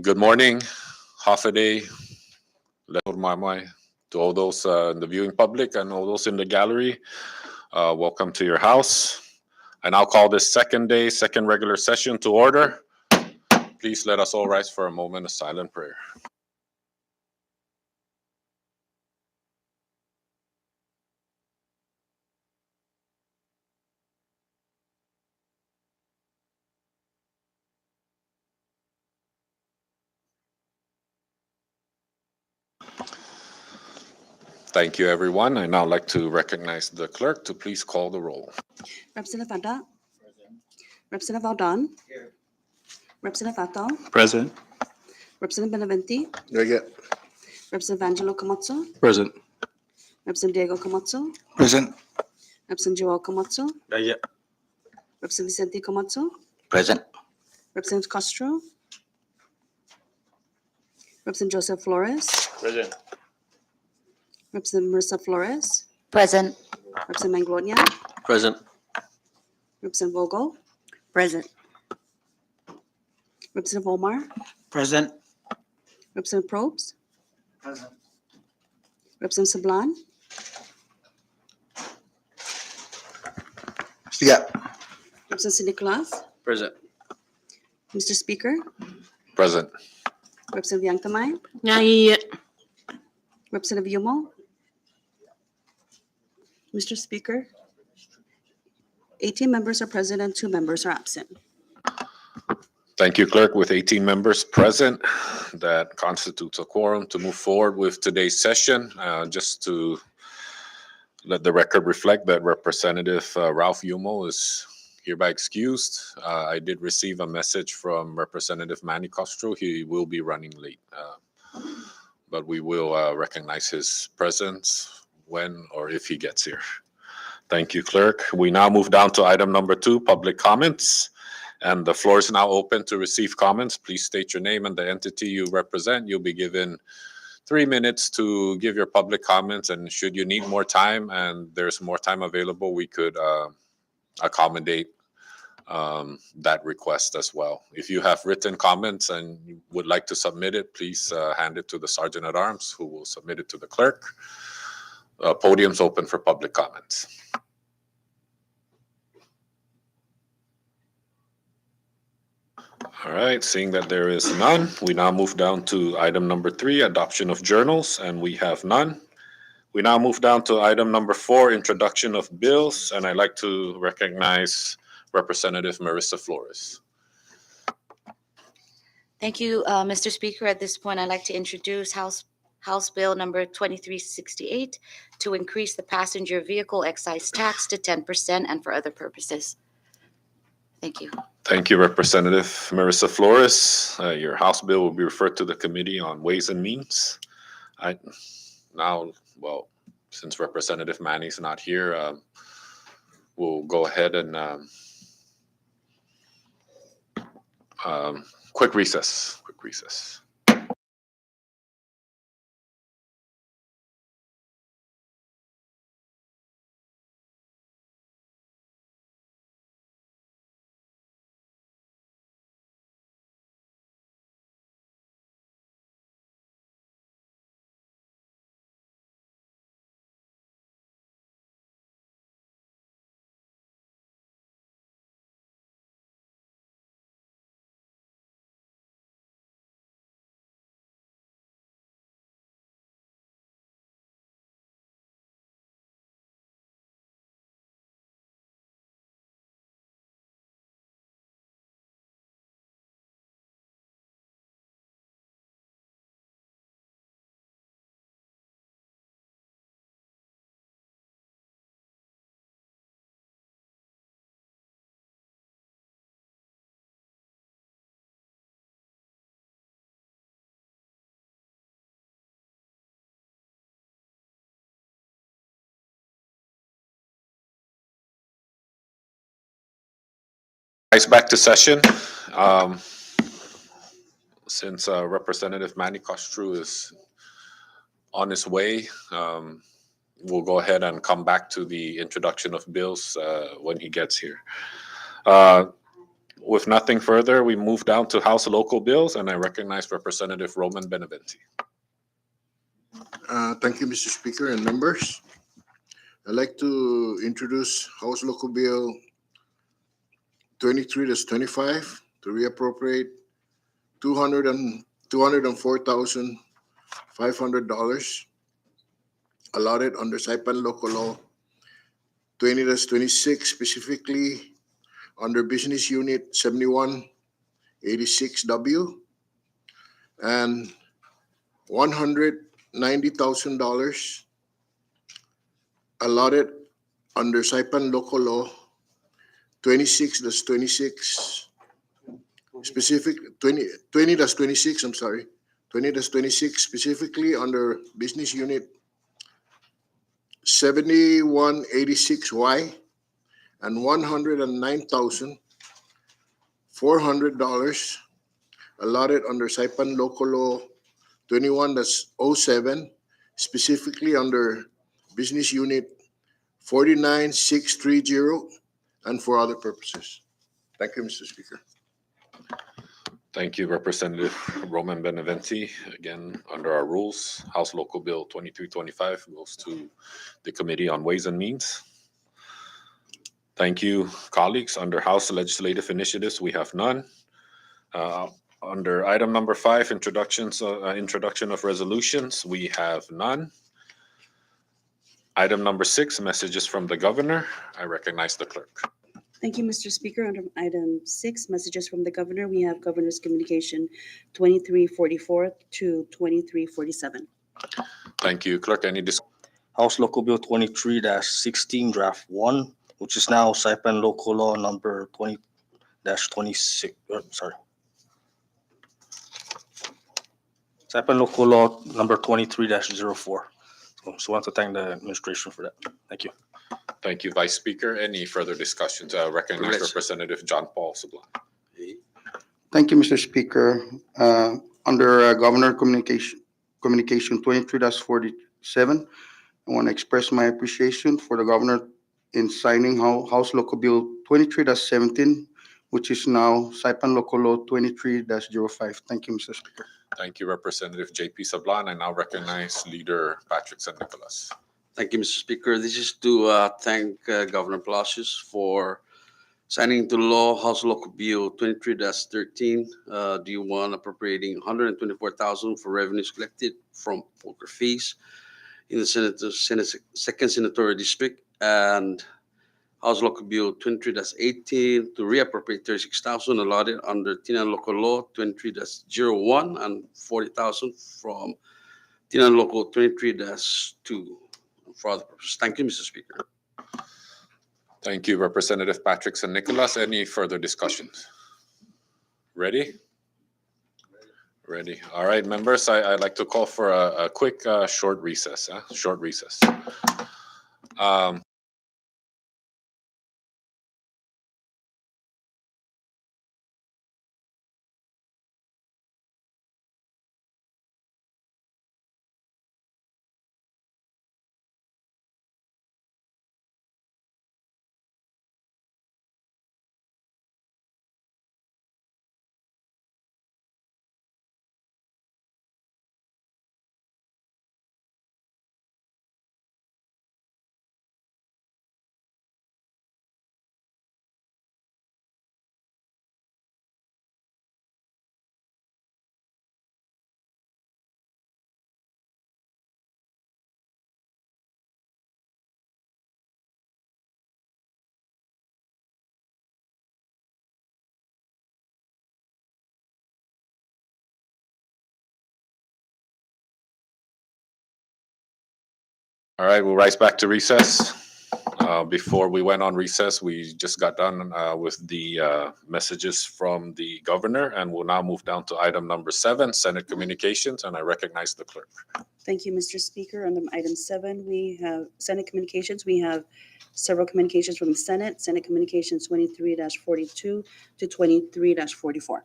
Good morning, half a day, Mamai, to all those in the viewing public and all those in the gallery. Welcome to your house. I now call this second day, second regular session to order. Please let us all rise for a moment of silent prayer. Thank you, everyone. I now like to recognize the clerk to please call the roll. Representative Vanda. Representative Valdon. Representative Atal. Present. Representative Benaventi. Here. Representative Angelo Camazzo. Present. Representative Diego Camazzo. Present. Representative Joel Camazzo. Here. Representative Vicente Camazzo. Present. Representative Castro. Representative Joseph Flores. Present. Representative Marissa Flores. Present. Representative Manglonia. Present. Representative Vogel. Present. Representative Omar. Present. Representative Probst. Present. Representative Sablan. Yeah. Representative Nicolas. Present. Mr. Speaker. Present. Representative Yangtamay. Aye. Representative Yumo. Mr. Speaker. 18 members are present and 2 members are absent. Thank you, clerk. With 18 members present, that constitutes a quorum to move forward with today's session. Just to let the record reflect that Representative Ralph Yumo is hereby excused. I did receive a message from Representative Manny Castro. He will be running late, but we will recognize his presence when or if he gets here. Thank you, clerk. We now move down to item number 2, public comments. And the floor is now open to receive comments. Please state your name and the entity you represent. You'll be given 3 minutes to give your public comments. And should you need more time and there's more time available, we could accommodate that request as well. If you have written comments and you would like to submit it, please hand it to the Sergeant at Arms, who will submit it to the clerk. Podium's open for public comments. All right, seeing that there is none, we now move down to item number 3, adoption of journals, and we have none. We now move down to item number 4, introduction of bills, and I'd like to recognize Representative Marissa Flores. Thank you, Mr. Speaker. At this point, I'd like to introduce House Bill number 2368 to increase the passenger vehicle excise tax to 10% and for other purposes. Thank you. Thank you, Representative Marissa Flores. Your House bill will be referred to the Committee on Ways and Means. Since Representative Manny's not here, we'll go ahead and quick recess. Rise back to session. Since Representative Manny Castro is on his way, we'll go ahead and come back to the introduction of bills when he gets here. With nothing further, we move down to House local bills, and I recognize Representative Roman Beneventi. Thank you, Mr. Speaker and members. I'd like to introduce House Local Bill 23-25 to reappropriate $204,500 allotted under Saipan Local Law 20-26, specifically under Business Unit 7186W, and $190,000 allotted under Saipan Local Law 26-26, specific 20-26, I'm sorry, 20-26, specifically under Business Unit 7186Y, and $109,400 allotted under Saipan Local Law 21-07, specifically under Business Unit 49630, and for other purposes. Thank you, Mr. Speaker. Thank you, Representative Roman Beneventi. Again, under our rules, House Local Bill 2325 goes to the Committee on Ways and Means. Thank you, colleagues. Under House Legislative Initiatives, we have none. Under item number 5, introduction of resolutions, we have none. Item number 6, messages from the governor. I recognize the clerk. Thank you, Mr. Speaker. Under item 6, messages from the governor, we have Governor's Communication 2344 to 2347. Thank you, clerk. Any House Local Bill 23-16, Draft 1, which is now Saipan Local Law number 20-26, Saipan Local Law number 23-04. So I want to thank the administration for that. Thank you. Thank you, Vice Speaker. Any further discussions? Recognize Representative John Paul Sablan. Thank you, Mr. Speaker. Under Governor Communication 23-47, I want to express my appreciation for the governor in signing House Local Bill 23-17, which is now Saipan Local Law 23-05. Thank you, Mr. Speaker. Thank you, Representative JP Sablan. I now recognize Leader Patrick San Nicolas. Thank you, Mr. Speaker. This is to thank Governor Palacios for signing into law House Local Bill 23-13, D1 appropriating $124,000 for revenues collected from poker fees in the second senatorial district, and House Local Bill 23-18 to reappropriate $36,000 allotted under Tinan Local Law 23-01 and $40,000 from Tinan Local 23-2 for other purposes. Thank you, Mr. Speaker. Thank you, Representative Patrick San Nicolas. Any further discussions? Ready? Ready. All right, members, I'd like to call for a quick short recess. Short recess. All right, we'll rise back to recess. Before we went on recess, we just got done with the messages from the governor, and we'll now move down to item number 7, Senate Communications, and I recognize the clerk. Thank you, Mr. Speaker. Under item 7, we have Senate Communications. We have several communications from the Senate. Senate Communications 23-42 to 23-44.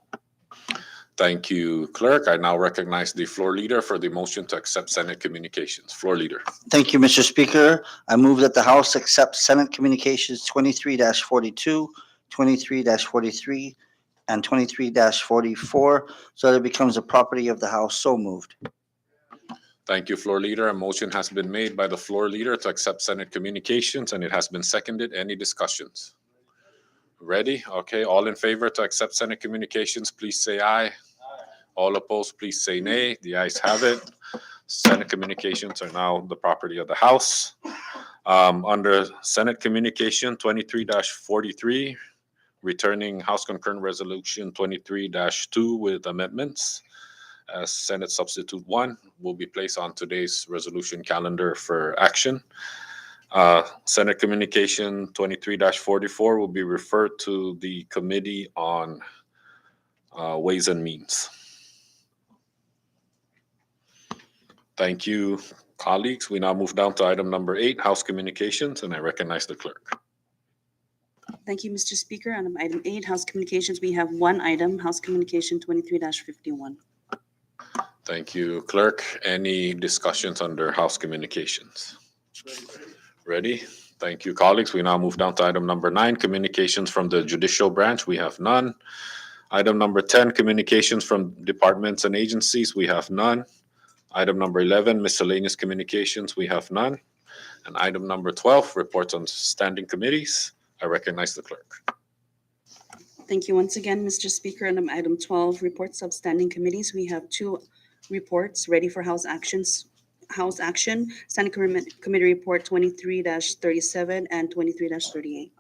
Thank you, clerk. I now recognize the floor leader for the motion to accept Senate Communications. Floor leader. Thank you, Mr. Speaker. I move that the House accept Senate Communications 23-42, 23-43, and 23-44, so that it becomes the property of the House. So moved. Thank you, Floor Leader. A motion has been made by the Floor Leader to accept Senate Communications, and it has been seconded. Any discussions? Ready? Okay, all in favor to accept Senate Communications, please say aye. All opposed, please say nay. The ayes have it. Senate Communications are now the property of the House. Under Senate Communication 23-43, returning House Concurrent Resolution 23-2 with amendments. Senate Substitute 1 will be placed on today's resolution calendar for action. Senate Communication 23-44 will be referred to the Committee on Ways and Means. Thank you, colleagues. We now move down to item number 8, House Communications, and I recognize the clerk. Thank you, Mr. Speaker. On item 8, House Communications, we have one item, House Communication 23-51. Thank you, clerk. Any discussions under House Communications? Ready? Thank you, colleagues. We now move down to item number 9, Communications from the Judicial Branch. We have none. Item number 10, Communications from Departments and Agencies. We have none. Item number 11, Miscellaneous Communications. We have none. And item number 12, Reports on Standing Committees. I recognize the clerk. Thank you once again, Mr. Speaker. On item 12, Reports of Standing Committees, we have 2 reports ready for House action. Standing Committee Report 23-37 and 23-38.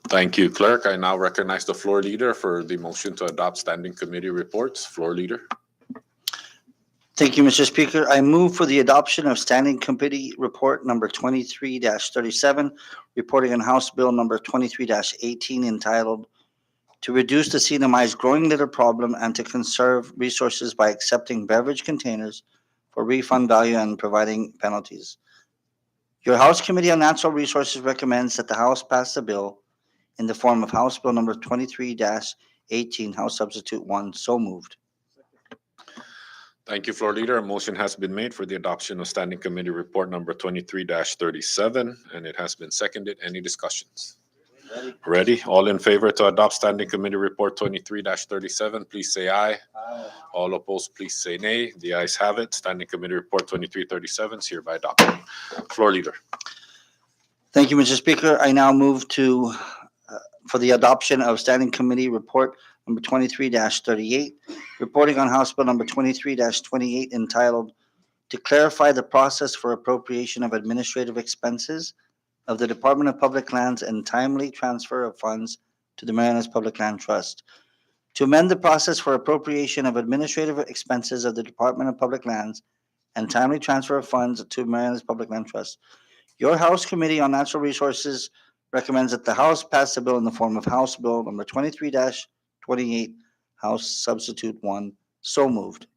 Thank you, clerk. I now recognize the Floor Leader for the motion to adopt Standing Committee reports. Floor Leader. Thank you, Mr. Speaker. I move for the adoption of Standing Committee Report number 23-37, reporting on House Bill number 23-18 entitled "To Reduce the CNMI's Growing Litter Problem and to Conserve Resources by Accepting Beverage Containers for Refund Value and Providing Penalties." Your House Committee on Natural Resources recommends that the House pass the bill in the form of House Bill number 23-18, House Substitute 1. So moved. Thank you, Floor Leader. A motion has been made for the adoption of Standing Committee Report number 23-37, and it has been seconded. Any discussions? Ready? All in favor to adopt Standing Committee Report 23-37, please say aye. All opposed, please say nay. The ayes have it. Standing Committee Report 23-37 is hereby adopted. Floor Leader. Thank you, Mr. Speaker. I now move to for the adoption of Standing Committee Report number 23-38, reporting on House Bill number 23-28 entitled "To Clarify the Process for Appropriation of Administrative Expenses of the Department of Public Lands and Timely Transfer of Funds to the Marianas Public Land Trust." To amend the process for appropriation of administrative expenses of the Department of Public Lands and timely transfer of funds to Marianas Public Land Trust. Your House Committee on Natural Resources recommends that the House pass the bill in the form of House Bill number 23-28, House Substitute 1. So moved.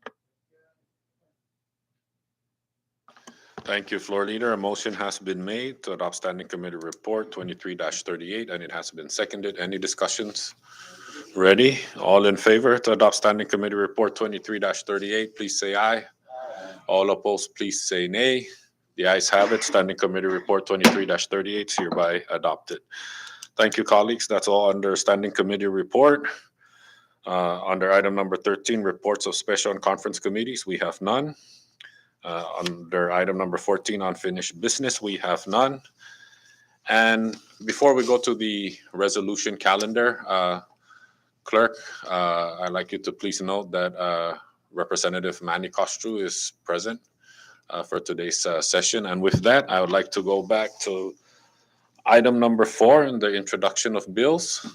Thank you, Floor Leader. A motion has been made to adopt Standing Committee Report 23-38, and it has been seconded. Any discussions? Ready? All in favor to adopt Standing Committee Report 23-38, please say aye. All opposed, please say nay. The ayes have it. Standing Committee Report 23-38 is hereby adopted. Thank you, colleagues. That's all under Standing Committee Report. Under item number 13, Reports of Special and Conference Committees, we have none. Under item number 14, Unfinished Business, we have none. And before we go to the resolution calendar, Clerk, I'd like you to please note that Representative Manny Costru is present for today's session. And with that, I would like to go back to item number 4 in the introduction of bills.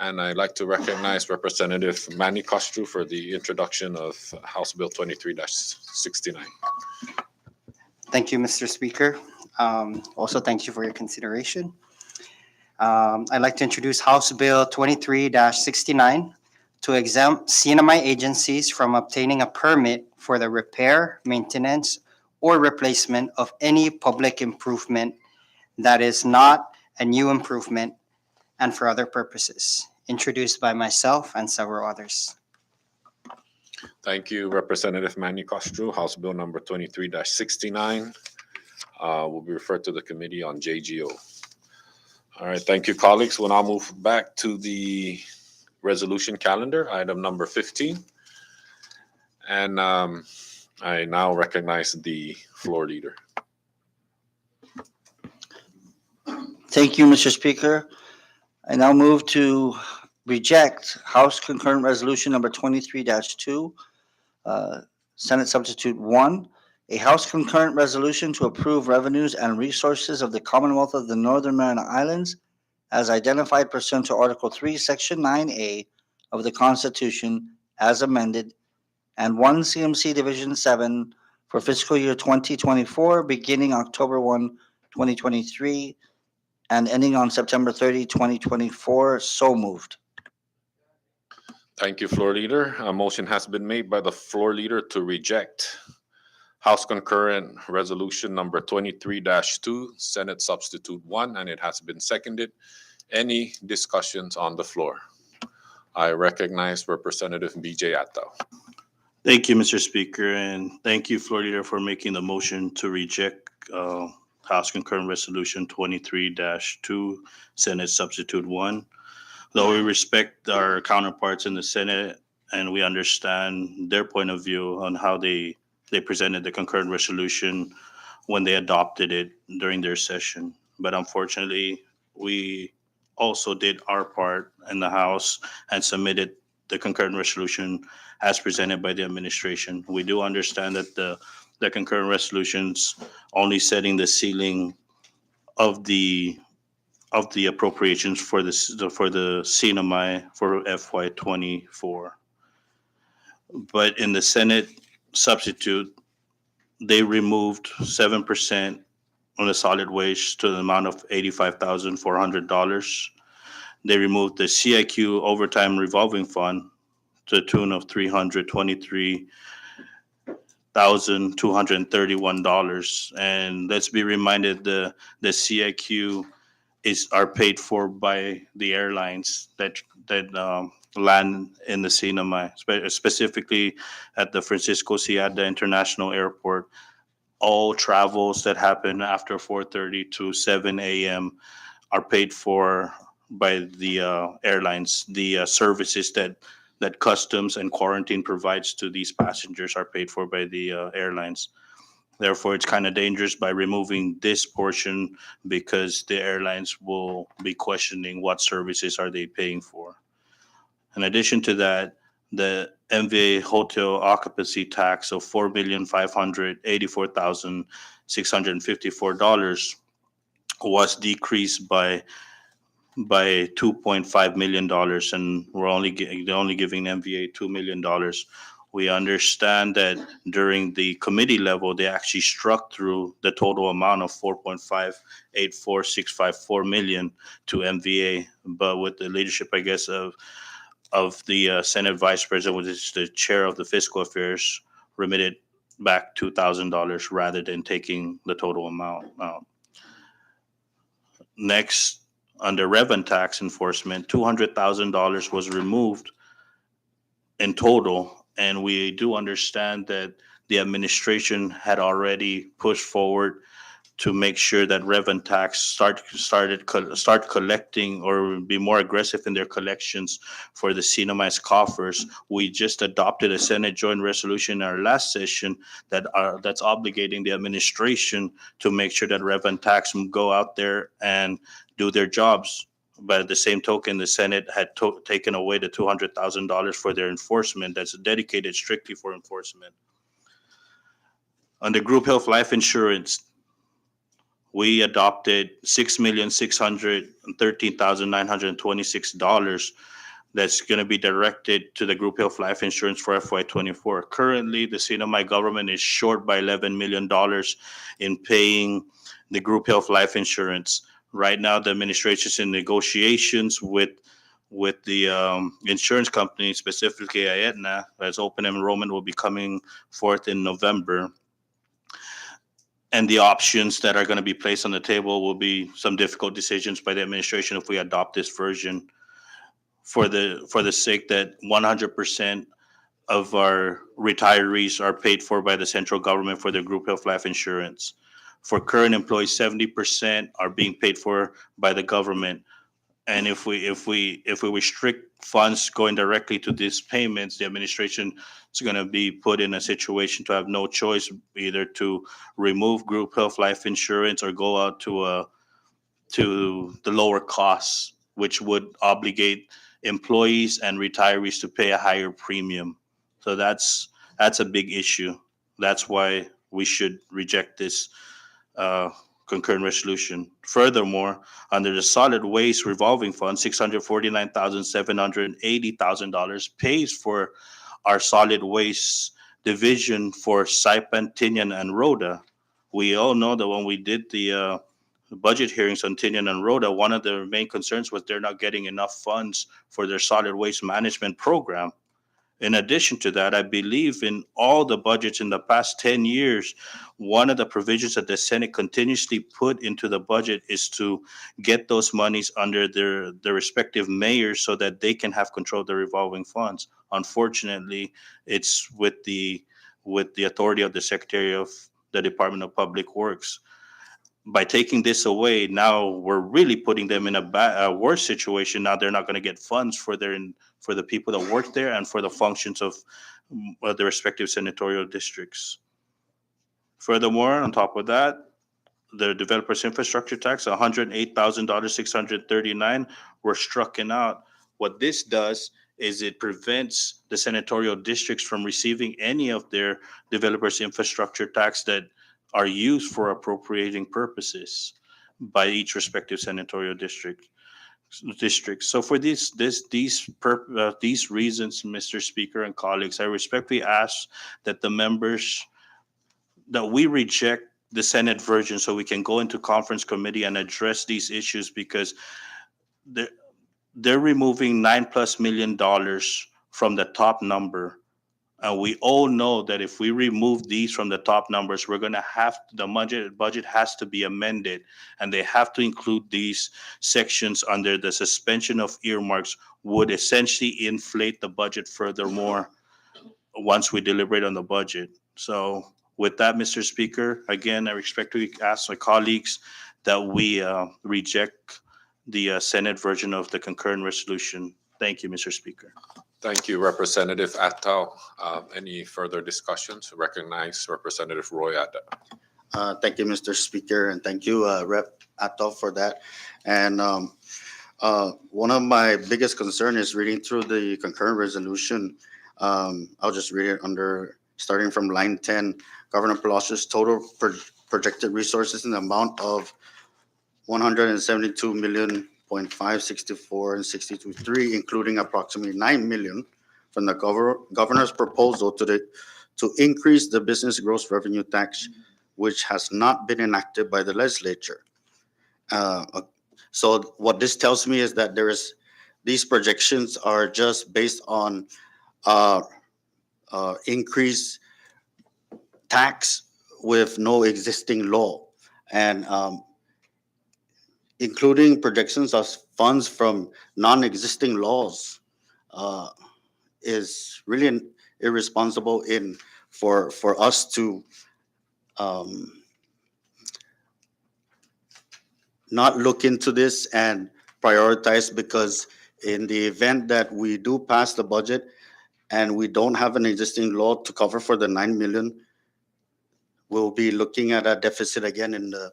And I'd like to recognize Representative Manny Costru for the introduction of House Bill 23-69. Thank you, Mr. Speaker. Also, thank you for your consideration. I'd like to introduce House Bill 23-69 to exempt CNMI agencies from obtaining a permit for the repair, maintenance, or replacement of any public improvement that is not a new improvement and for other purposes, introduced by myself and several others. Thank you, Representative Manny Costru. House Bill number 23-69 will be referred to the Committee on JGO. All right, thank you, colleagues. We'll now move back to the resolution calendar, item number 15. And I now recognize the floor leader. Thank you, Mr. Speaker. I now move to reject House Concurrent Resolution number 23-2, Senate Substitute 1, a House Concurrent Resolution to approve revenues and resources of the Commonwealth of the Northern Mariana Islands as identified pursuant to Article 3, Section 9A of the Constitution as amended, and 1 CMC Division 7 for fiscal year 2024, beginning October 1, 2023, and ending on September 30, 2024. So moved. Thank you, floor leader. A motion has been made by the floor leader to reject House Concurrent Resolution number 23-2, Senate Substitute 1, and it has been seconded. Any discussions on the floor? I recognize Representative BJ Atto. Thank you, Mr. Speaker, and thank you, Floor Leader, for making the motion to reject House Concurrent Resolution 23-2, Senate Substitute 1. Though we respect our counterparts in the Senate and we understand their point of view on how they presented the concurrent resolution when they adopted it during their session. But unfortunately, we also did our part in the House and submitted the concurrent resolution as presented by the administration. We do understand that the concurrent resolutions only setting the ceiling of the appropriations for the CNMI for FY24. But in the Senate substitute, they removed 7% on the solid waste to the amount of $85,400. They removed the CIQ overtime revolving fund to the tune of $323,231. And let's be reminded the CIQ are paid for by the airlines that land in the CNMI, specifically at the Francisco Ciada International Airport. All travels that happen after 4:30 to 7 a.m. are paid for by the airlines. The services that customs and quarantine provides to these passengers are paid for by the airlines. Therefore, it's kind of dangerous by removing this portion because the airlines will be questioning what services are they paying for. In addition to that, the MVA hotel occupancy tax of $4,584,654 was decreased by $2.5 million, and they're only giving MVA $2 million. We understand that during the committee level, they actually struck through the total amount of $4.584654 million to MVA, but with the leadership, I guess, of the Senate Vice President, which is the chair of the Fiscal Affairs, remitted back $2,000 rather than taking the total amount out. Next, under revenue tax enforcement, $200,000 was removed in total. And we do understand that the administration had already pushed forward to make sure that revenue tax start collecting or be more aggressive in their collections for the CNMI's coffers. We just adopted a Senate joint resolution in our last session that's obligating the administration to make sure that revenue tax go out there and do their jobs. But at the same token, the Senate had taken away the $200,000 for their enforcement that's dedicated strictly for enforcement. Under group health life insurance, we adopted $6,613,926 that's going to be directed to the group health life insurance for FY24. Currently, the CNMI government is short by $11 million in paying the group health life insurance. Right now, the administration is in negotiations with the insurance company, specifically Aetna, as open enrollment will be coming forth in November. And the options that are going to be placed on the table will be some difficult decisions by the administration if we adopt this version, for the sake that 100% of our retirees are paid for by the central government for their group health life insurance. For current employees, 70% are being paid for by the government. And if we restrict funds going directly to these payments, the administration is going to be put in a situation to have no choice, either to remove group health life insurance or go out to the lower costs, which would obligate employees and retirees to pay a higher premium. So that's a big issue. That's why we should reject this uh, concurrent resolution. Furthermore, under the solid waste revolving fund, $649,780,000 pays for our solid waste division for Saipan, Tinian, and Rhoda. We all know that when we did the budget hearings on Tinian and Rhoda, one of their main concerns was they're not getting enough funds for their solid waste management program. In addition to that, I believe in all the budgets in the past 10 years, one of the provisions that the Senate continuously put into the budget is to get those monies under their respective mayors so that they can have control of the revolving funds. Unfortunately, it's with the authority of the Secretary of the Department of Public Works. By taking this away, now we're really putting them in a worse situation. Now they're not going to get funds for the people that work there and for the functions of the respective senatorial districts. Furthermore, on top of that, the developers infrastructure tax, $108,639 were strucken out. What this does is it prevents the senatorial districts from receiving any of their developers infrastructure tax that are used for appropriating purposes by each respective senatorial district. So for these reasons, Mr. Speaker and colleagues, I respectfully ask that we reject the Senate version so we can go into conference committee and address these issues, because they're, they're removing $9+ million from the top number. And we all know that if we remove these from the top numbers, we're going to have the budget has to be amended, and they have to include these sections under the suspension of earmarks, would essentially inflate the budget furthermore once we deliberate on the budget. So with that, Mr. Speaker, again, I respectfully ask my colleagues that we reject the Senate version of the concurrent resolution. Thank you, Mr. Speaker. Thank you, Representative Attal. Any further discussions? Recognize Representative Roy Adda. Thank you, Mr. Speaker, and thank you, Rep. Atto, for that. And one of my biggest concern is reading through the concurrent resolution. I'll just read it starting from line 10. Governor Palacios' total projected resources in the amount of 172,564 and 62.3, including approximately 9 million from the governor's proposal to increase the business gross revenue tax, which has not been enacted by the legislature. So what this tells me is that these projections are just based on increased tax with no existing law, and including projections of funds from non-existing laws is really irresponsible for us to not look into this and prioritize, because in the event that we do pass the budget and we don't have an existing law to cover for the 9 million, we'll be looking at a deficit again in the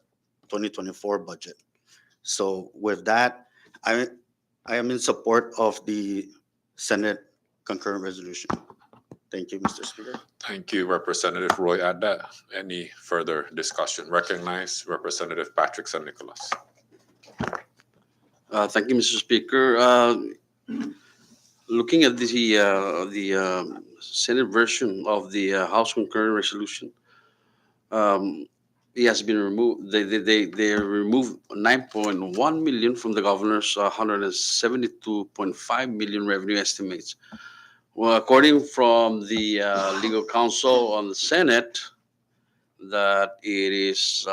2024 budget. So with that, I am in support of the Senate concurrent resolution. Thank you, Mr. Speaker. Thank you, Representative Roy Adda. Any further discussion? Recognize Representative Patrick San Nicolas. Thank you, Mr. Speaker. Looking at the Senate version of the House concurrent resolution, it has been removed. They removed 9.1 million from the governor's 172.5 million revenue estimates. Well, according from the legal counsel on the Senate, that it's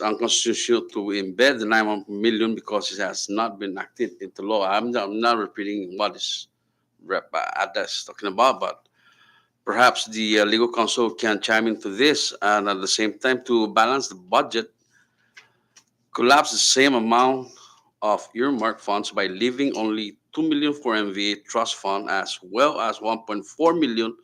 unconstitutional to embed the 9 million because it has not been acted into law. I'm not repeating what is Rep. Adas talking about, but perhaps the legal counsel can chime into this, and at the same time, to balance the budget, collapse the same amount of earmark funds by leaving only 2 million for MVA trust fund as well as 1.4 million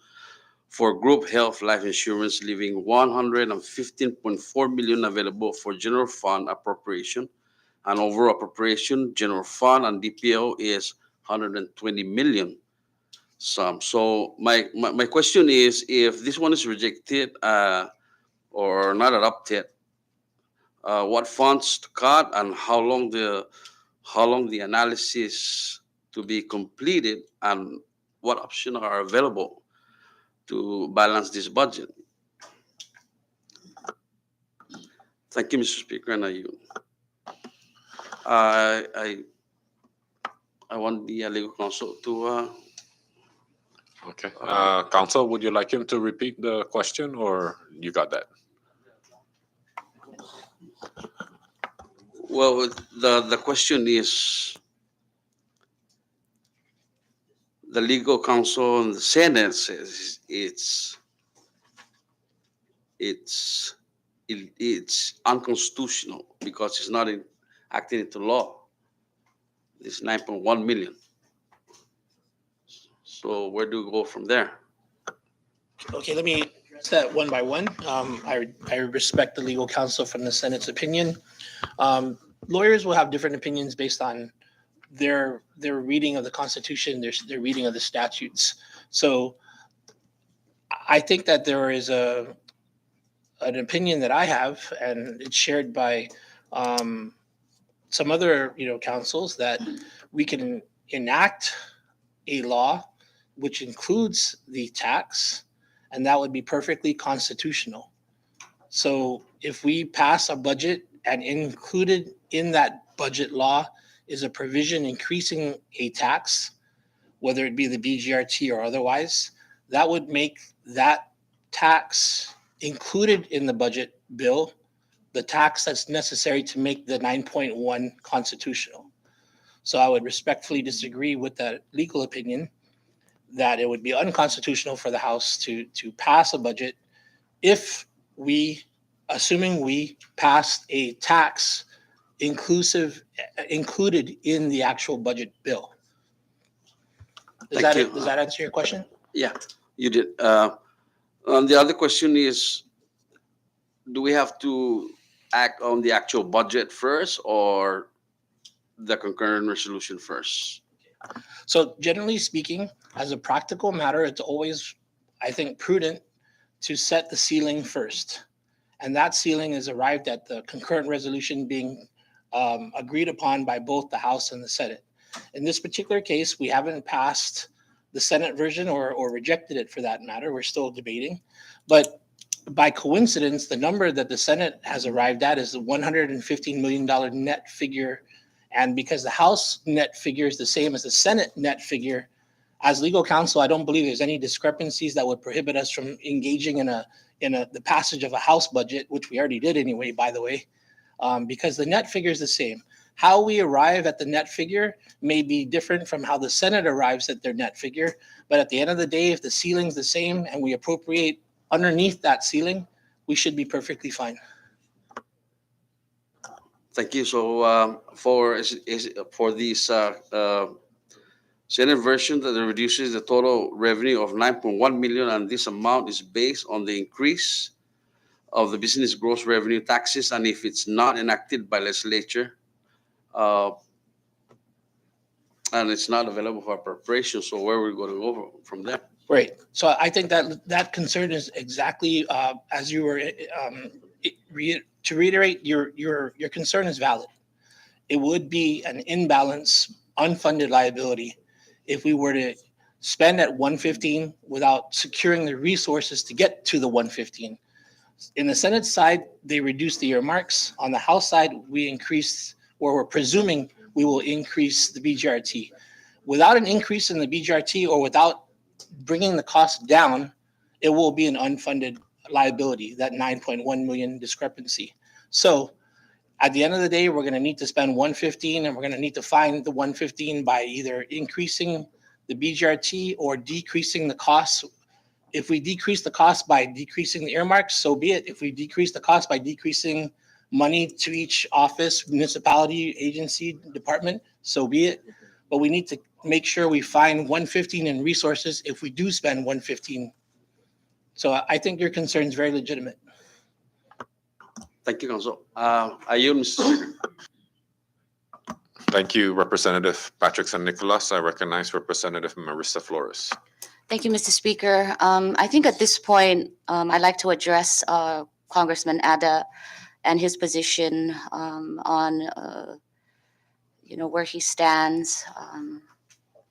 for group health life insurance, leaving 115.4 million available for general fund appropriation. And overall appropriation, general fund and DPO is 120 million sum. So my question is, if this one is rejected or not adopted, what funds to cut and how long the analysis to be completed and what options are available to balance this budget. Thank you, Mr. Speaker, and I want the legal counsel to. Okay. Counsel, would you like him to repeat the question or you got that? Well, the question is, the legal counsel in the Senate says it's unconstitutional because it's not acting into law. It's 9.1 million. So where do we go from there? Okay, let me address that one by one. I respect the legal counsel from the Senate's opinion. Lawyers will have different opinions based on their reading of the Constitution, their reading of the statutes. So I think that there is an opinion that I have, and it's shared by some other councils, that we can enact a law which includes the tax, and that would be perfectly constitutional. So if we pass a budget and included in that budget law is a provision increasing a tax, whether it be the BGRT or otherwise, that would make that tax included in the budget bill the tax that's necessary to make the 9.1 constitutional. So I would respectfully disagree with that legal opinion that it would be unconstitutional for the House to pass a budget if assuming we passed a tax included in the actual budget bill. Does that answer your question? Yeah, you did. The other question is, do we have to act on the actual budget first or the concurrent resolution first? So generally speaking, as a practical matter, it's always, I think, prudent to set the ceiling first. And that ceiling is arrived at the concurrent resolution being agreed upon by both the House and the Senate. In this particular case, we haven't passed the Senate version or rejected it for that matter. We're still debating. But by coincidence, the number that the Senate has arrived at is the $115 million net figure. And because the House net figure is the same as the Senate net figure, as legal counsel, I don't believe there's any discrepancies that would prohibit us from engaging in the passage of a House budget, which we already did anyway, by the way, because the net figure is the same. How we arrive at the net figure may be different from how the Senate arrives at their net figure. But at the end of the day, if the ceiling's the same and we appropriate underneath that ceiling, we should be perfectly fine. Thank you. So for this Senate version that reduces the total revenue of 9.1 million, and this amount is based on the increase of the business gross revenue taxes, and if it's not enacted by legislature, and it's not available for appropriation, so where are we going to go from there? Right. So I think that concern is exactly as you were to reiterate, your concern is valid. It would be an imbalance, unfunded liability if we were to spend at 115 without securing the resources to get to the 115. In the Senate side, they reduced the earmarks. On the House side, we increased, or we're presuming we will increase the BGRT. Without an increase in the BGRT or without bringing the cost down, it will be an unfunded liability, that 9.1 million discrepancy. So at the end of the day, we're going to need to spend 115, and we're going to need to find the 115 by either increasing the BGRT or decreasing the costs. If we decrease the cost by decreasing the earmarks, so be it. If we decrease the cost by decreasing money to each office, municipality, agency, department, so be it. But we need to make sure we find 115 in resources if we do spend 115. So I think your concern is very legitimate. Thank you, Council. I yield, Mr. Speaker. Thank you, Representative Patrick San Nicolas. I recognize Representative Marissa Flores. Thank you, Mr. Speaker. I think at this point, I'd like to address Congressman Ada and his position on, where he stands,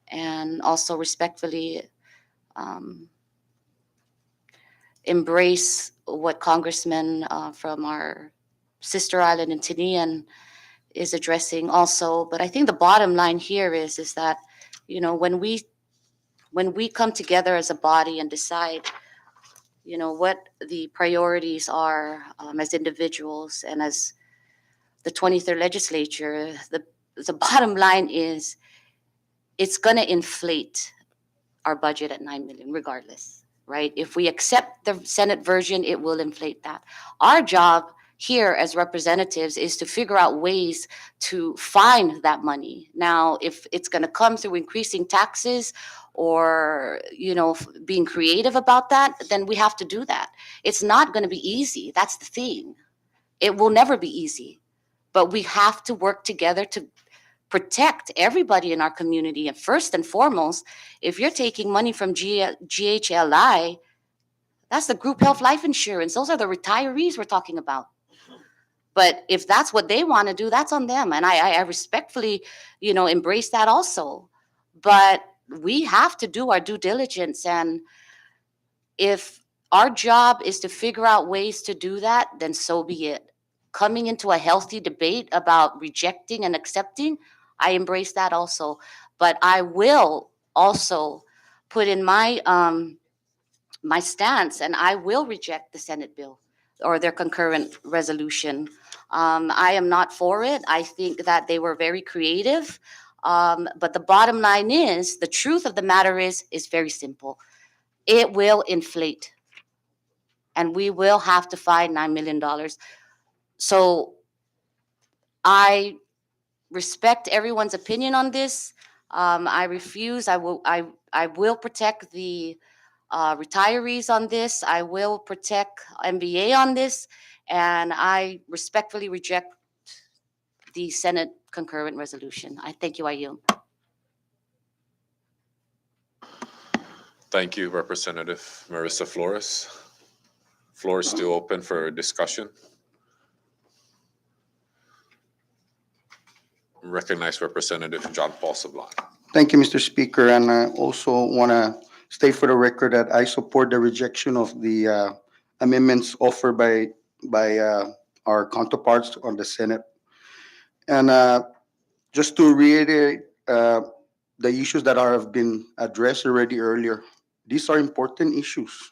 and also respectfully embrace what Congressman from our sister island in Tinian is addressing also. But I think the bottom line here is that, when we come together as a body and decide, what the priorities are as individuals and as the 23rd legislature, the bottom line is it's going to inflate our budget at 9 million regardless, right? If we accept the Senate version, it will inflate that. Our job here as representatives is to figure out ways to find that money. Now, if it's going to come through increasing taxes or, being creative about that, then we have to do that. It's not going to be easy. That's the thing. It will never be easy, but we have to work together to protect everybody in our community. And first and foremost, if you're taking money from GHLI, that's the group health life insurance. Those are the retirees we're talking about. But if that's what they want to do, that's on them. And I respectfully, embrace that also. But we have to do our due diligence. And if our job is to figure out ways to do that, then so be it. Coming into a healthy debate about rejecting and accepting, I embrace that also. But I will also put in my my stance, and I will reject the Senate bill or their concurrent resolution. I am not for it. I think that they were very creative. But the bottom line is, the truth of the matter is very simple. It will inflate. And we will have to find $9 million. So I respect everyone's opinion on this. I refuse. I will protect the retirees on this. I will protect MBA on this. And I respectfully reject the Senate concurrent resolution. I thank you. I yield. Thank you, Representative Marissa Flores. Floor is still open for discussion. Recognize Representative John Paul Sablan. Thank you, Mr. Speaker, and I also want to state for the record that I support the rejection of the amendments offered by our counterparts on the Senate. And just to reiterate the issues that have been addressed already earlier, these are important issues.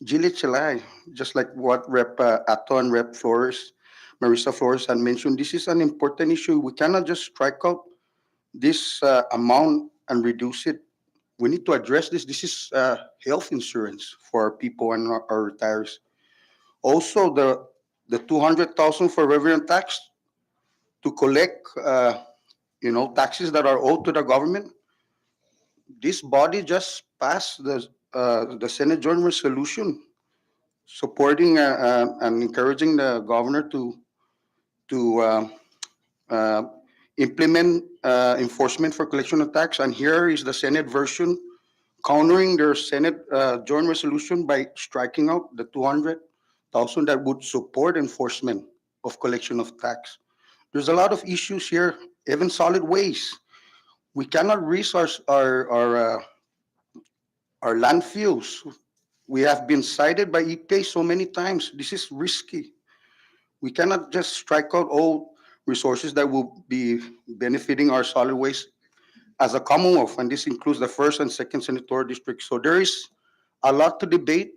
GLHLI, just like what Rep. Ato and Rep. Flores, Marissa Flores had mentioned, this is an important issue. We cannot just strike out this amount and reduce it. We need to address this. This is health insurance for our people and our retirees. Also, the 200,000 for revenue tax to collect, taxes that are owed to the government. This body just passed the Senate Joint Resolution supporting and encouraging the governor to implement enforcement for collection of tax. And here is the Senate version countering their Senate Joint Resolution by striking out the 200,000 that would support enforcement of collection of tax. There's a lot of issues here, even solid waste. We cannot resource our landfills. We have been cited by EPA so many times. This is risky. We cannot just strike out all resources that will be benefiting our solid waste as a Commonwealth, and this includes the first and second senatorial districts. So there is a lot to debate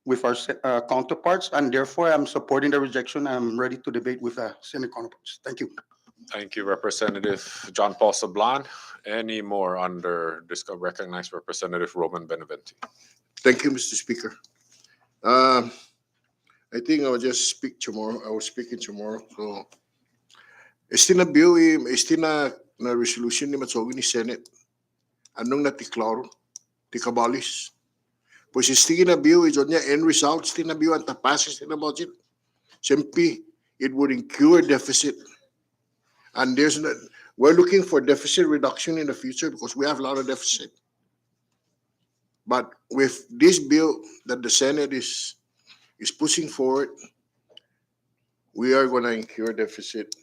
with our counterparts, and therefore I'm supporting the rejection. I'm ready to debate with Senate counterparts. Thank you. Thank you, Representative John Paul Sablan. Any more under this? Recognize Representative Roman Beneventi. Thank you, Mr. Speaker. I think I will just speak tomorrow. I will speak in tomorrow. So, este na bill, este na resolution ni matsogin ni Senate. Anong natiklaro? Tikabalis. Pues este na bill, ijon niya end results, este na bill ang tapasis na budget. Simply, it would incur deficit. And we're looking for deficit reduction in the future because we have a lot of deficit. But with this bill that the Senate is pushing forward, we are going to incur deficit.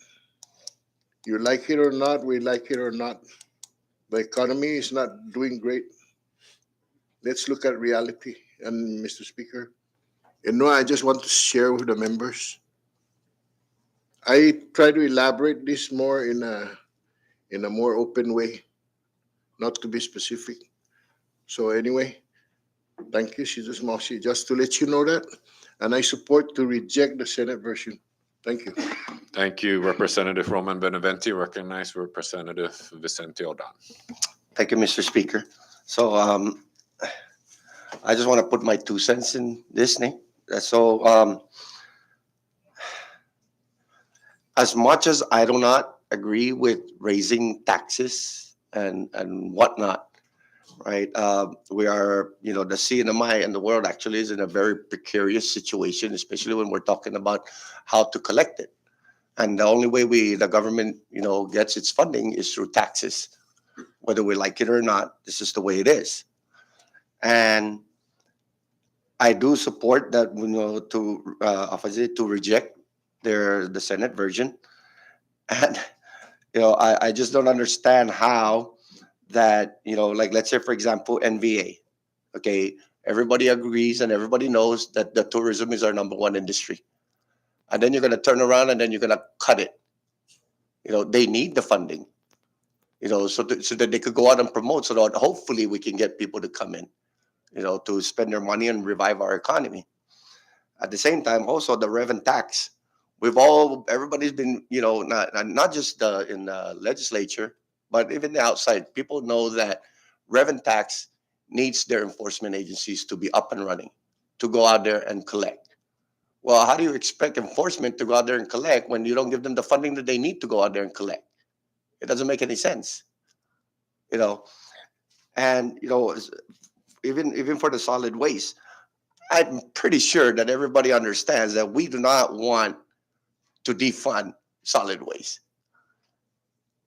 You like it or not, we like it or not. The economy is not doing great. Let's look at reality. And Mr. Speaker, I just want to share with the members. I try to elaborate this more in a more open way, not to be specific. So anyway, thank you, Jesus Moshi, just to let you know that. And I support to reject the Senate version. Thank you. Thank you, Representative Roman Beneventi. Recognize Representative Vicente Odan. Thank you, Mr. Speaker. So I just want to put my 2 cents in this thing. So as much as I do not agree with raising taxes and whatnot, right? We are, the CNMI and the world actually is in a very precarious situation, especially when we're talking about how to collect it. And the only way the government, gets its funding is through taxes. Whether we like it or not, this is the way it is. And I do support that, to reject the Senate version. And, I just don't understand how that, like, let's say, for example, NVA, okay, everybody agrees and everybody knows that the tourism is our #1 industry. And then you're going to turn around and then you're going to cut it. They need the funding, so that they could go out and promote, so that hopefully we can get people to come in, to spend their money and revive our economy. At the same time, also the revenue tax, everybody's been, not just in the legislature, but even the outside, people know that revenue tax needs their enforcement agencies to be up and running, to go out there and collect. Well, how do you expect enforcement to go out there and collect when you don't give them the funding that they need to go out there and collect? It doesn't make any sense, and even for the solid waste, I'm pretty sure that everybody understands that we do not want to defund solid waste,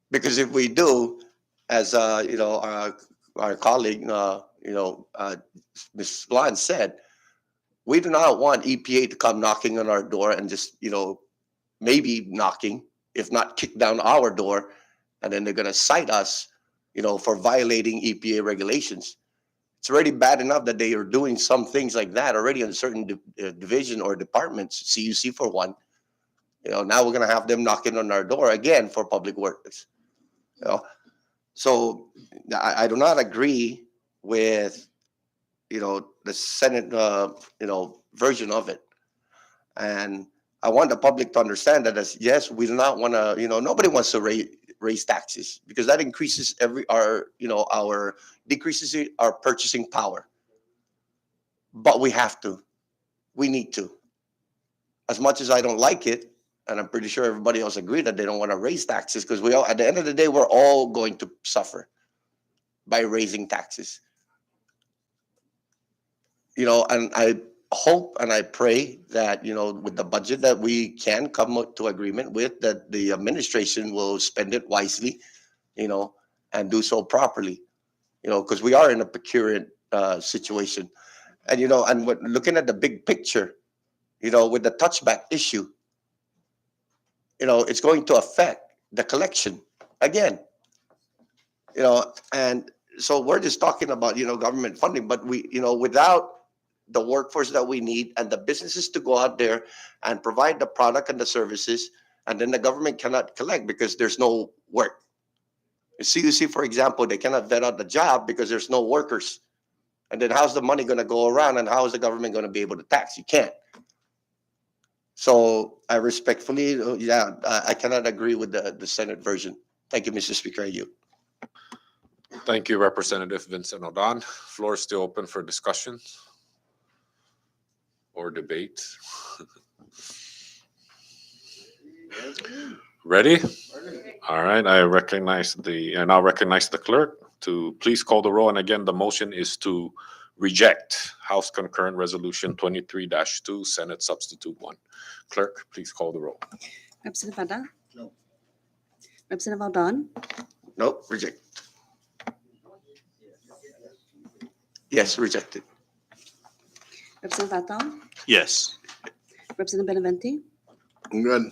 because if we do, as our colleague Ms. Blunt said, we do not want EPA to come knocking on our door and just maybe knocking, if not kick down our door, and then they're going to cite us for violating EPA regulations. It's already bad enough that they are doing some things like that already in certain division or departments, CUC for one. Now we're going to have them knocking on our door again for public works. So I do not agree with the Senate version of it, and I want the public to understand that yes, we do not want to, nobody wants to raise taxes, because that increases decreases our purchasing power. But we need to. As much as I don't like it, and I'm pretty sure everybody else agrees that they don't want to raise taxes, because at the end of the day, we're all going to suffer by raising taxes. And I hope and I pray that, with the budget that we can come to agreement with, that the administration will spend it wisely, and do so properly, because we are in a precarious situation. And, and looking at the big picture, with the touchback issue, it's going to affect the collection again, and so we're just talking about, government funding, but we, without the workforce that we need and the businesses to go out there and provide the product and the services, and then the government cannot collect because there's no work. CUC, for example, they cannot vet out the job because there's no workers. And then how's the money going to go around, and how is the government going to be able to tax? You can't. So I respectfully, I cannot agree with the Senate version. Thank you, Mr. Speaker. You. Thank you, Representative Vincent Odan. Floor is still open for discussion. or debate? Ready? All right, I now recognize the clerk to please call the roll. And again, the motion is to reject House Concurrent Resolution 23-2, Senate Substitute 1. Clerk, please call the roll. Representative Vada? No. Representative Aldon? Nope, reject. Yes, rejected. Representative Vatao? Yes. Representative Benavente? Good.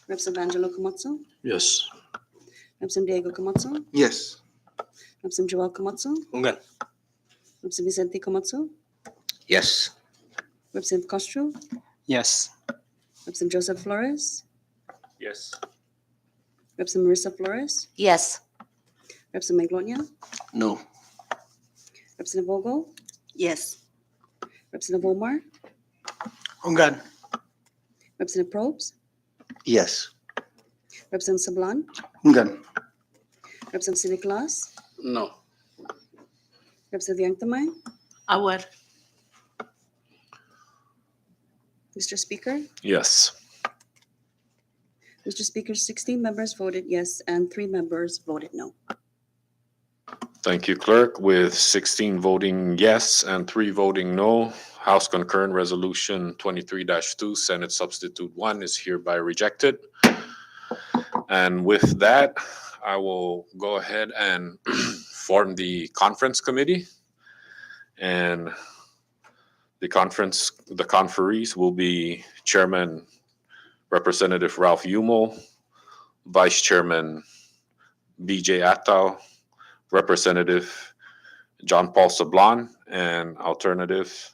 Representative Angelo Camozzo? Yes. Representative Diego Camozzo? Yes. Representative Joel Camozzo? Ungan. Representative Vicente Camozzo? Yes. Representative Castro? Yes. Representative Joseph Flores? Yes. Representative Marissa Flores? Yes. Representative Maglonia? No. Representative Vogel? Yes. Representative Omar? Ungan. Representative Probst? Yes. Representative Sablan? Ungan. Representative Sine Claus? No. Representative Yanktamai? Aware. Mr. Speaker? Yes. Mr. Speaker, 16 members voted yes and 3 members voted no. Thank you, Clerk. With 16 voting yes and 3 voting no, House Concurrent Resolution 23-2, Senate Substitute 1 is hereby rejected. And with that, I will go ahead and form the conference committee. And the conferees will be Chairman Representative Ralph Umel, Vice Chairman BJ Attal, Representative John Paul Sablan, and alternates,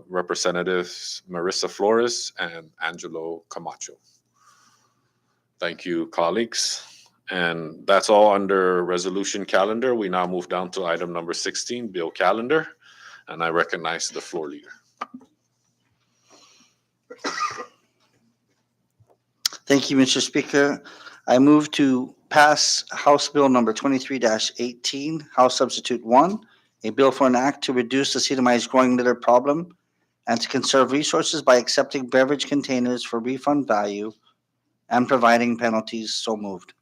Representatives Marissa Flores and Angelo Camacho. Thank you, colleagues. And that's all under resolution calendar. We now move down to item number 16, bill calendar, and I recognize the floor leader. Thank you, Mr. Speaker. I move to pass House Bill number 23-18, House Substitute 1, a bill for an act to reduce the cetamized growing litter problem and to conserve resources by accepting beverage containers for refund value and providing penalties. So moved.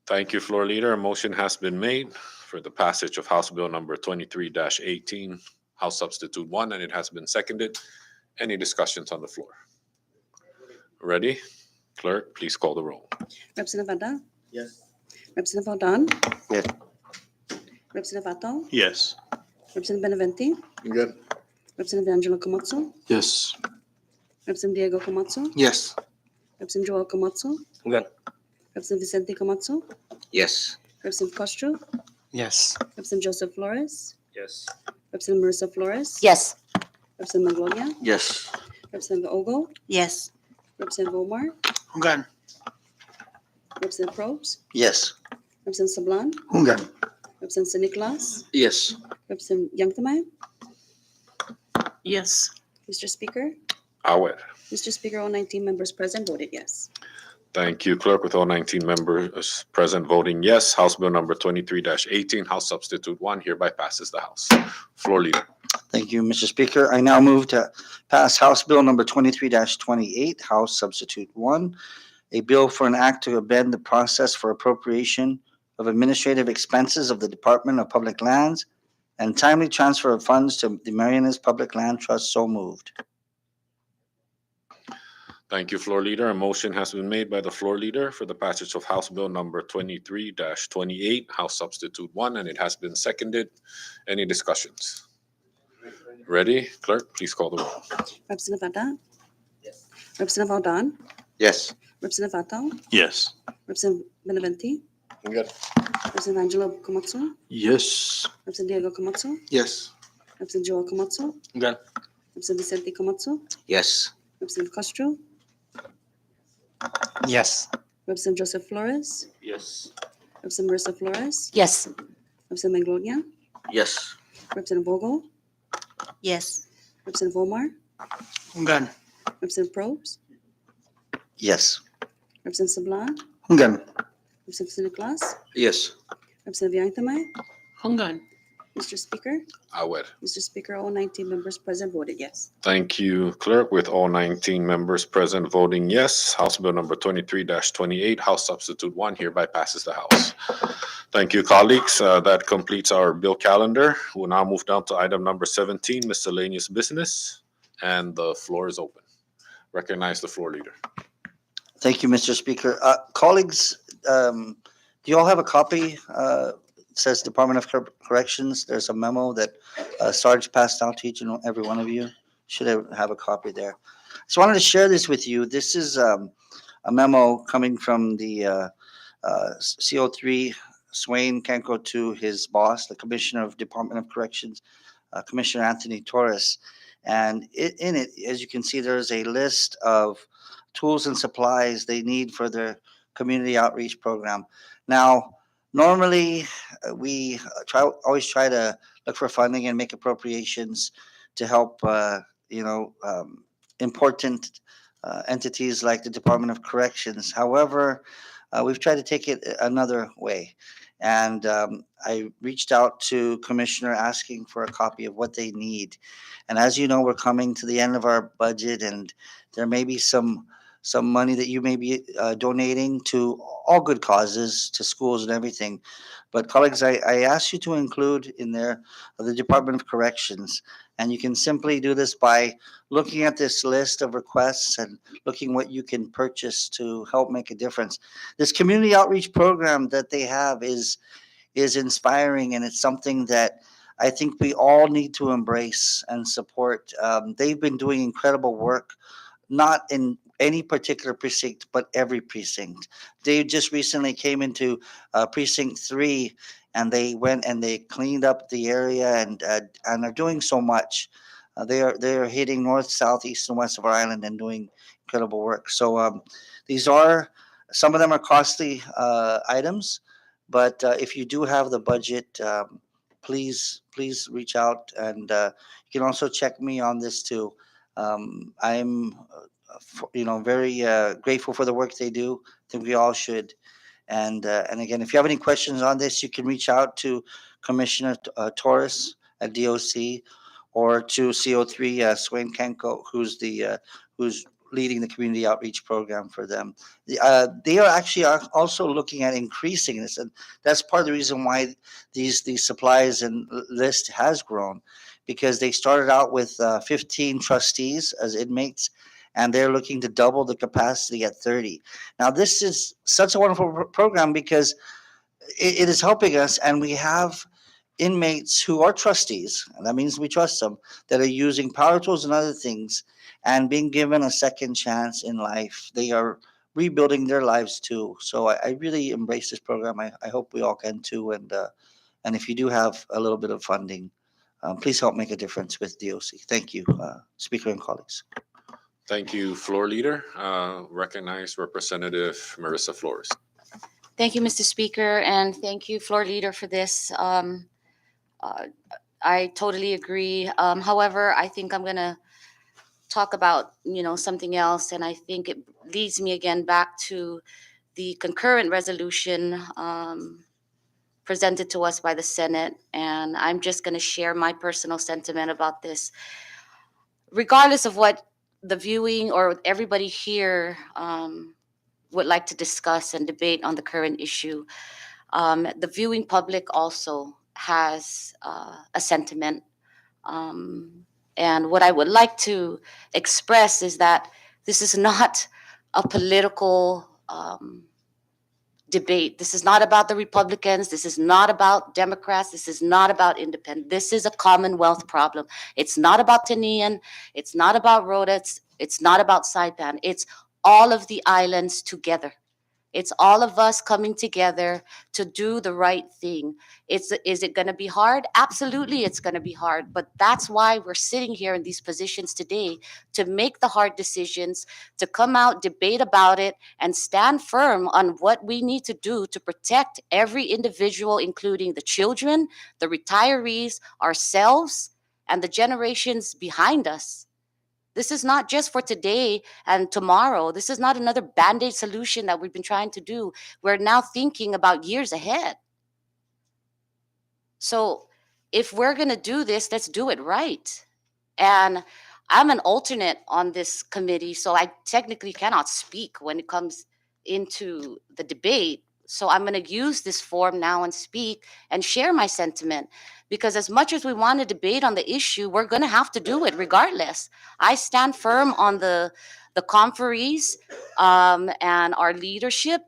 Thank you, floor leader. A motion has been made for the passage of House Bill number 23-18, House Substitute 1, and it has been seconded. Any discussions on the floor? Ready? Clerk, please call the roll. Representative Vada? Yes. Representative Aldon? Yes. Representative Vatao? Yes. Representative Benavente? Good. Representative Angelo Camozzo? Yes. Representative Diego Camozzo? Yes. Representative Joel Camozzo? Ungan. Representative Vicente Camozzo? Yes. Representative Castro? Yes. Representative Joseph Flores? Yes. Representative Marissa Flores? Yes. Representative Maglonia? Yes. Representative Ogo? Yes. Representative Omar? Ungan. Representative Probst? Yes. Representative Sablan? Ungan. Representative Sine Claus? Yes. Representative Yanktamai? Yes. Mr. Speaker? Aware. Mr. Speaker, all 19 members present voted yes. Thank you, Clerk. With all 19 members present voting yes, House Bill number 23-18, House Substitute 1 hereby passes the House. Floor leader. Thank you, Mr. Speaker. I now move to pass House Bill number 23-28, House Substitute 1, a bill for an act to amend the process for appropriation of administrative expenses of the Department of Public Lands and timely transfer of funds to the Marianas Public Land Trust. So moved. Thank you, floor leader. A motion has been made by the floor leader for the passage of House Bill number 23-28, House Substitute 1, and it has been seconded. Any discussions? Ready? Clerk, please call the roll. Representative Vada? Yes. Representative Aldon? Yes. Representative Vatao? Yes. Representative Benavente? Good. Representative Angelo Camozzo? Yes. Representative Diego Camozzo? Yes. Representative Joel Camozzo? Ungan. Representative Vicente Camozzo? Yes. Representative Castro? Yes. Representative Joseph Flores? Yes. Representative Marissa Flores? Yes. Representative Maglonia? Yes. Representative Vogel? Yes. Representative Omar? Ungan. Representative Probst? Yes. Representative Sablan? Ungan. Representative Sine Claus? Yes. Representative Yanktamai? Ungan. Mr. Speaker, I would. Mr. Speaker, all 19 members present voted yes. Thank you, Clerk. With all 19 members present voting yes, House Bill number 23-28, House Substitute 1 hereby passes the House. Thank you, colleagues. That completes our bill calendar. We'll now move down to item number 17, miscellaneous business, and the floor is open. Recognize the floor leader. Thank you, Mr. Speaker. Colleagues, do you all have a copy? It says Department of Corrections. There's a memo that Sarge passed out to each and every one of you. Should have a copy there. So I wanted to share this with you. This is a memo coming from the CO3 Swain Canco to his boss, the Commissioner of Department of Corrections, Commissioner Anthony Torres. And in it, as you can see, there's a list of tools and supplies they need for their community outreach program. Now, normally we always try to look for funding and make appropriations to help, important entities like the Department of Corrections. However, we've tried to take it another way. And I reached out to Commissioner asking for a copy of what they need. And as you know, we're coming to the end of our budget, and there may be some money that you may be donating to all good causes, to schools and everything. But colleagues, I ask you to include in there the Department of Corrections. And you can simply do this by looking at this list of requests and looking what you can purchase to help make a difference. This community outreach program that they have is inspiring, and it's something that I think we all need to embrace and support. They've been doing incredible work, not in any particular precinct, but every precinct. They just recently came into precinct 3, and they went and they cleaned up the area and are doing so much. They are hitting north, south, east, and west of our island and doing incredible work. So these are, some of them are costly items, but if you do have the budget, please reach out, and you can also check me on this too. I'm very grateful for the work they do. I think we all should. And again, if you have any questions on this, you can reach out to Commissioner Torres at DOC, or to CO3 Swain Kenko, who's leading the community outreach program for them. They are actually also looking at increasing this, and that's part of the reason why these supplies and list has grown, because they started out with 15 trustees as inmates, and they're looking to double the capacity at 30. Now, this is such a wonderful program because it is helping us, and we have inmates who are trustees, and that means we trust them, that are using power tools and other things and being given a second chance in life. They are rebuilding their lives too. So I really embrace this program. I hope we all can too. And if you do have a little bit of funding, please help make a difference with DOC. Thank you, Speaker and colleagues. Thank you, floor leader. Recognize Representative Marissa Flores. Thank you, Mr. Speaker, and thank you, floor leader, for this. I totally agree. However, I think I'm going to talk about, something else, and I think it leads me again back to the concurrent resolution presented to us by the Senate, and I'm just going to share my personal sentiment about this. Regardless of what the viewing or everybody here would like to discuss and debate on the current issue, the viewing public also has a sentiment. And what I would like to express is that this is not a political debate. This is not about the Republicans. This is not about Democrats. This is not about independent. This is a Commonwealth problem. It's not about Tinian. It's not about Rhoda. It's not about Saipan. It's all of the islands together. It's all of us coming together to do the right thing. Is it going to be hard? Absolutely, it's going to be hard. But that's why we're sitting here in these positions today, to make the hard decisions, to come out, debate about it, and stand firm on what we need to do to protect every individual, including the children, the retirees, ourselves, and the generations behind us. This is not just for today and tomorrow. This is not another Band-Aid solution that we've been trying to do. We're now thinking about years ahead. So if we're going to do this, let's do it right. And I'm an alternate on this committee, so I technically cannot speak when it comes into the debate. So I'm going to use this forum now and speak and share my sentiment, because as much as we want to debate on the issue, we're going to have to do it regardless. I stand firm on the conferees and our leadership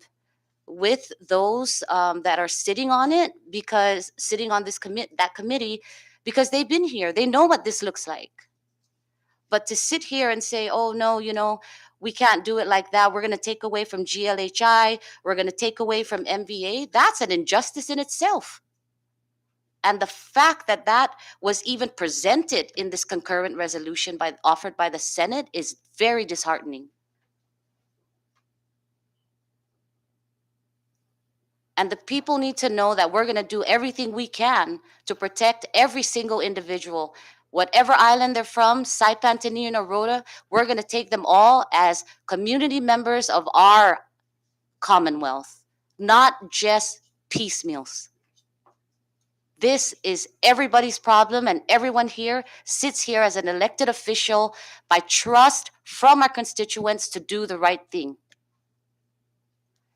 with those that are sitting on it, because sitting on this committee, because they've been here, they know what this looks like. But to sit here and say, oh no, we can't do it like that, we're going to take away from GLHI, we're going to take away from MVA, that's an injustice in itself. And the fact that that was even presented in this concurrent resolution offered by the Senate is very disheartening. And the people need to know that we're going to do everything we can to protect every single individual. Whatever island they're from, Saipan, Tinian, or Rota, we're going to take them all as community members of our Commonwealth, not just piecemeals. This is everybody's problem, and everyone here sits here as an elected official by trust from our constituents to do the right thing.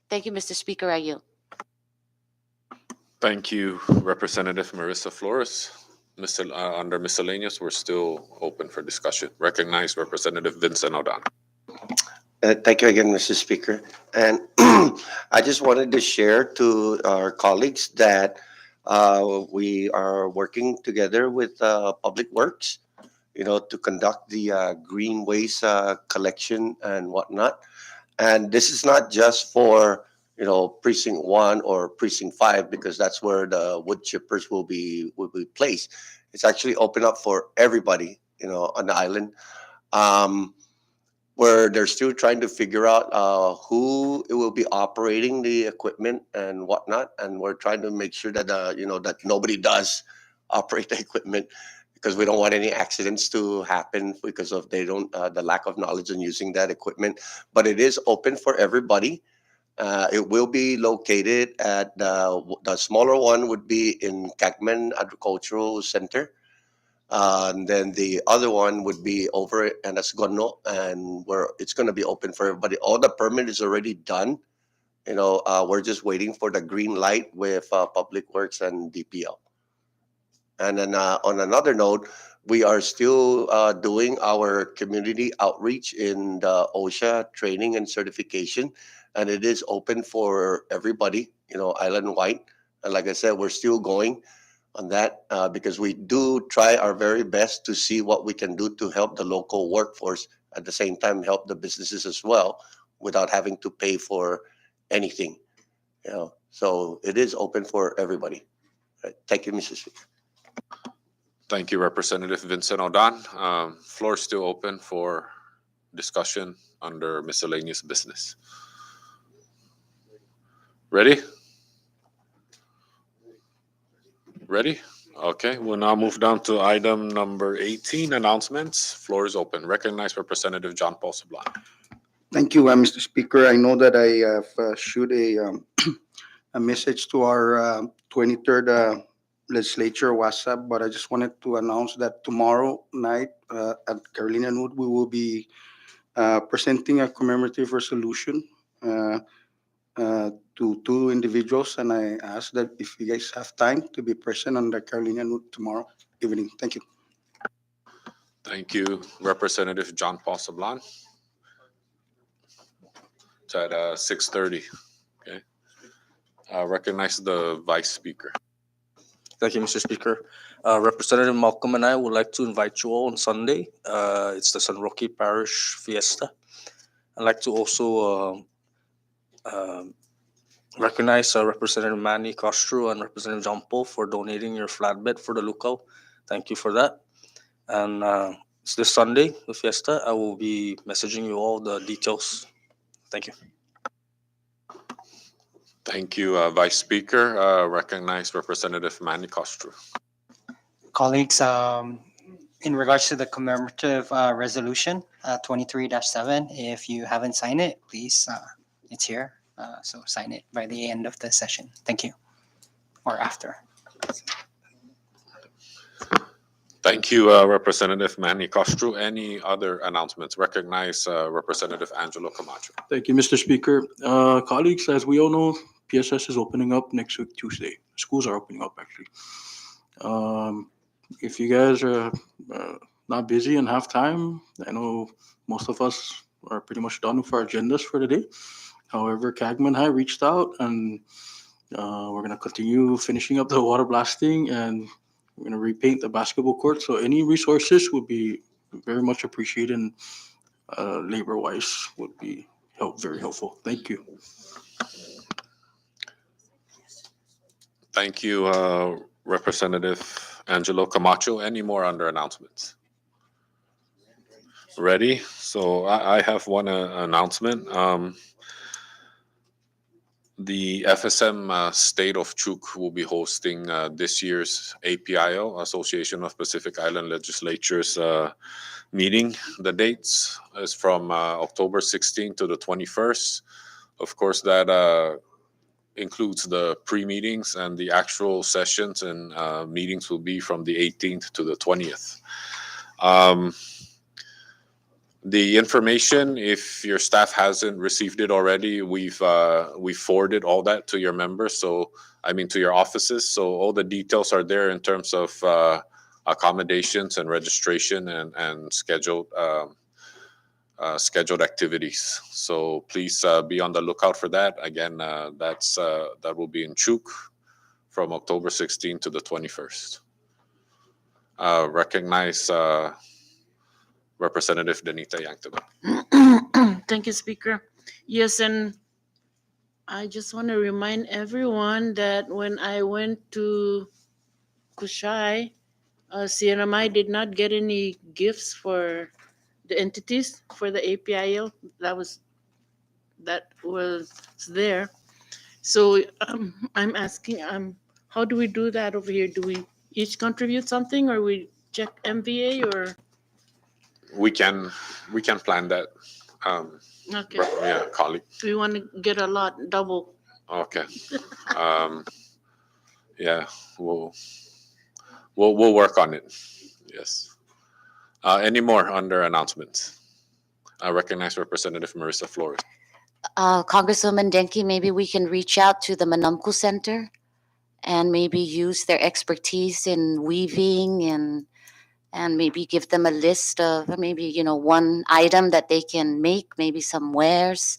Thank you, Mr. Speaker. I yield. Thank you, Representative Marissa Flores. Under miscellaneous, we're still open for discussion. Recognize Representative Vincent O'Donnell. Thank you again, Mr. Speaker. And I just wanted to share to our colleagues that we are working together with Public Works, to conduct the green waste collection and whatnot. And this is not just for, precinct 1 or precinct 5, because that's where the wood chippers will be placed. It's actually open up for everybody, on the island. Where they're still trying to figure out who will be operating the equipment and whatnot, and we're trying to make sure that that nobody does operate the equipment, because we don't want any accidents to happen because of the lack of knowledge in using that equipment. But it is open for everybody. It will be located at the smaller one would be in Cagman Agricultural Center. And then the other one would be over at Asgono, and where it's going to be open for everybody. All the permit is already done. We're just waiting for the green light with Public Works and DPL. And then on another note, we are still doing our community outreach in the OSHA training and certification, and it is open for everybody, island-wide. And like I said, we're still going on that because we do try our very best to see what we can do to help the local workforce, at the same time help the businesses as well, without having to pay for anything. So it is open for everybody. Right. Thank you, Mr. Speaker. Thank you, Representative Vincent O'Donnell. Floor is still open for discussion under miscellaneous business. Ready? Ready? Okay, we'll now move down to item number 18, announcements. Floor is open. Recognize Representative John Paul Sablan. Thank you, Mr. Speaker. I know that I have shoot a message to our 23rd legislature WhatsApp, but I just wanted to announce that tomorrow night at Carolina Noot, we will be presenting a commemorative resolution to two individuals, and I ask that if you guys have time to be present on the Carolina Noot tomorrow evening. Thank you. Thank you, Representative John Paul Sablan. It's at 6:30. Okay. Recognize the Vice Speaker. Thank you, Mr. Speaker. Representative Malcolm and I would like to invite you all on Sunday. It's the San Roque Parish Fiesta. I'd like to also recognize Representative Manny Castro and Representative John Paul for donating your flatbed for the luau. Thank you for that. And it's this Sunday, the Fiesta. I will be messaging you all the details. Thank you. Thank you, Vice Speaker. Recognize Representative Manny Castro. Colleagues, in regards to the commemorative resolution 23-7, if you haven't signed it, please, it's here. So sign it by the end of the session. Thank you. Or after. Thank you, Representative Manny Castro. Any other announcements? Recognize Representative Angelo Camacho. Thank you, Mr. Speaker. Colleagues, as we all know, PSS is opening up next week, Tuesday. Schools are opening up, actually. If you guys are not busy and have time, I know most of us are pretty much done with our agendas for the day. However, Cagman High reached out, and we're going to continue finishing up the water blasting, and we're going to repaint the basketball court. So any resources would be very much appreciated, and labor-wise would be very helpful. Thank you. Thank you, Representative Angelo Camacho. Any more under announcements? Ready? So I have one announcement. The FSM State of Chuk will be hosting this year's APIO, Association of Pacific Island Legislatures meeting. The dates is from October 16th to the 21st. Of course, that includes the pre-meetings, and the actual sessions and meetings will be from the 18th to the 20th. The information, if your staff hasn't received it already, we've forwarded all that to your members. So, I mean, to your offices. So all the details are there in terms of accommodations and registration and scheduled activities. So please be on the lookout for that. Again, that will be in Chuk from October 16th to the 21st. Recognize Representative Danita Yangtaba. Thank you, Speaker. Yes, and I just want to remind everyone that when I went to Kushai, CNMI did not get any gifts for the entities for the APIL that was there. So I'm asking, how do we do that over here? Do we each contribute something, or we check MVA, or? We can plan that. Okay. Yeah, colleague. We want to get a lot, double. Okay. Yeah, we'll work on it. Yes. Any more under announcements? I recognize Representative Marissa Flores. Congresswoman Denke, maybe we can reach out to the Manumku Center and maybe use their expertise in weaving and maybe give them a list of maybe, one item that they can make, maybe some wares,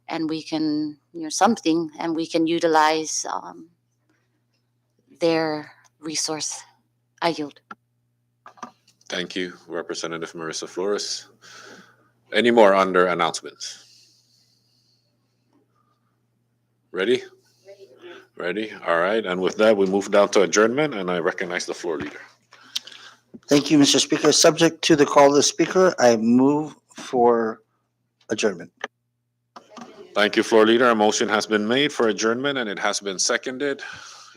and we can, something, and we can utilize their resource. I yield. Thank you, Representative Marissa Flores. Any more under announcements? Ready? Ready. All right. And with that, we move down to adjournment, and I recognize the floor leader. Thank you, Mr. Speaker. Subject to the call of the Speaker, I move for adjournment. Thank you, floor leader. A motion has been made for adjournment, and it has been seconded.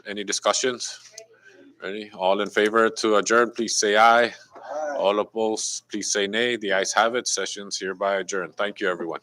Any discussions? Ready? All in favor to adjourn, please say aye. All opposed, please say nay. The ayes have it. Session's hereby adjourned. Thank you, everyone.